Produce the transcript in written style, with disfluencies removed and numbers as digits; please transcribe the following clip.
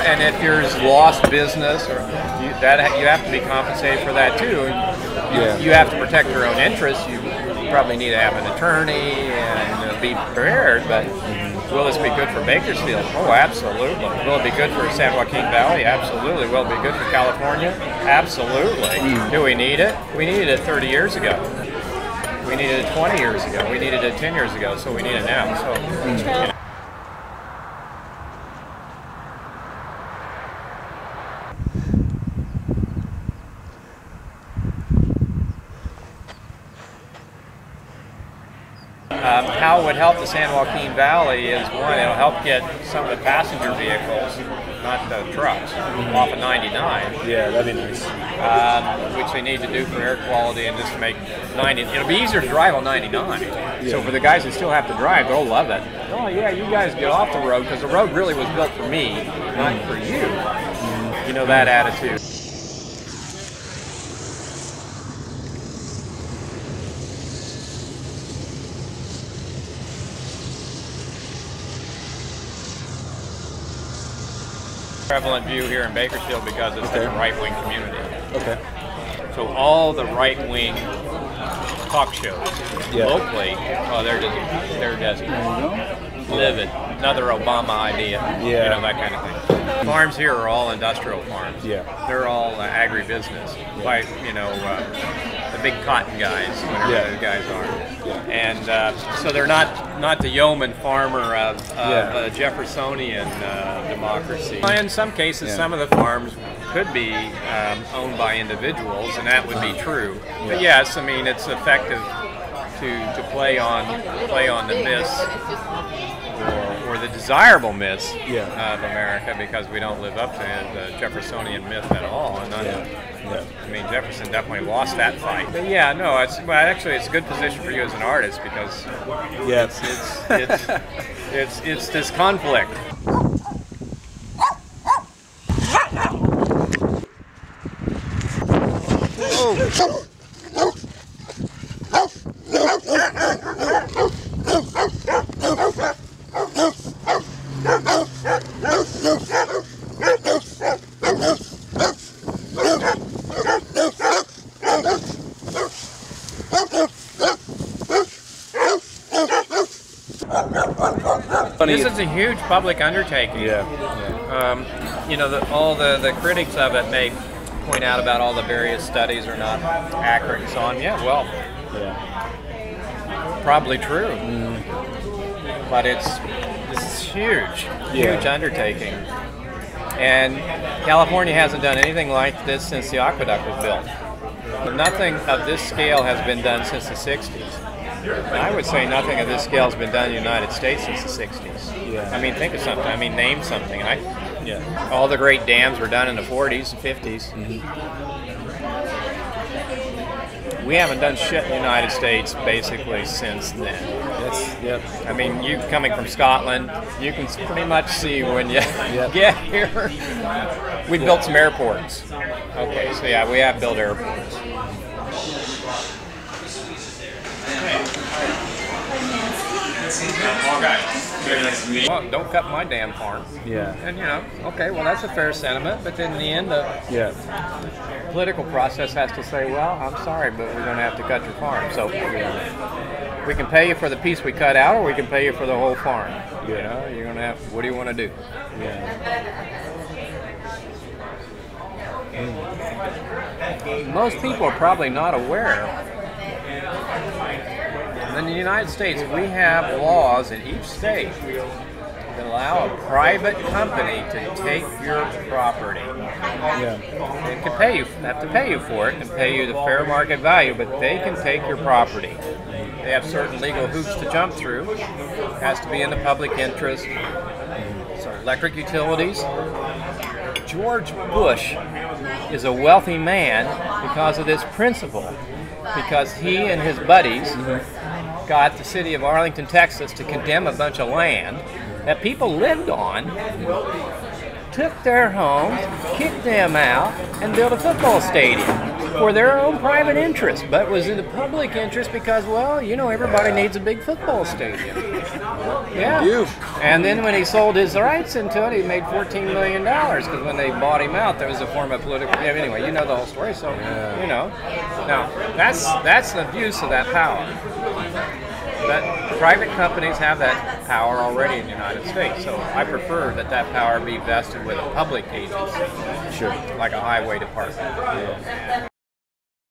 and if there's lost business, or you have to be compensated for that too. You have to protect your own interests. You probably need to have an attorney and be prepared, but will this be good for Bakersfield? Oh, absolutely. Will it be good for San Joaquin Valley? Absolutely. Will it be good for California? Absolutely. Do we need it? We needed it 30 years ago. We needed it 20 years ago. We needed it 10 years ago, so we need it now. So. How it would help the San Joaquin Valley is, one, it'll help get some of the passenger vehicles, not the trucks, off of 99. Yeah, that'd be nice. Which they need to do for air quality and just to make 90. It'll be easier to drive on 99. Yeah. So for the guys that still have to drive, they'll love it. Oh yeah, you guys get off the road, because the road really was built for me, not for you. You know, that attitude. Prevalent view here in Bakersfield because it's a right-wing community. Okay. So all the right-wing talk shows locally, oh, they're just livid. Another Obama idea. You know, that kind of thing. Farms here are all industrial farms. Yeah. They're all agribusiness. Like, you know, the big cotton guys, whatever those guys are. And so they're not the yeoman farmer of Jeffersonian democracy. In some cases, some of the farms could be owned by individuals, and that would be true. But yes, I mean, it's effective to play on the myths or the desirable myths of America, because we don't live up to the Jeffersonian myth at all. And I mean, Jefferson definitely lost that fight. But yeah, no, it's a good position for you as an artist, because it's this conflict. This is a huge public undertaking. You know, all the critics of it may point out about all the various studies are not accurate and so on. Yeah, well, probably true. But this is huge undertaking. And California hasn't done anything like this since the aqueduct was built. Nothing of this scale has been done since the 60s. I would say nothing of this scale has been done in the United States since the 60s. I mean, think of something. I mean, name something. All the great dams were done in the 40s and 50s. We haven't done shit in the United States basically since then. I mean, you coming from Scotland, you can pretty much see when you get here. We built some airports. Okay, so yeah, we have built airports. Well, don't cut my damn farm. And you know, okay, well that's a fair sentiment, but then in the end the political process has to say, well, I'm sorry, but we're going to have to cut your farm. So we can pay you for the piece we cut out, or we can pay you for the whole farm. You know, you're going to have, what do you want to do? Most people are probably not aware. In the United States, we have laws in each state that allow a private company to take your property. They can pay you, have to pay you for it, and pay you the fair market value, but they can take your property. They have certain legal hoops to jump through. It has to be in the public interest. So electric utilities. George Bush is a wealthy man because of this principle, because he and his buddies got the city of Arlington, Texas to condemn a bunch of land that people lived on, took their homes, kicked them out, and built a football stadium. for their own private interest, but was in the public interest because, well, you know, everybody needs a big football stadium. Yeah. And then when he sold his rights into it, he made $14 million because when they bought him out, there was a form of political. Anyway, you know the whole story, so you know. Now that's the abuse of that power. But private companies have that power already in the United States, so I prefer that power be vested with a public agency. Sure. Like a highway department. Yeah.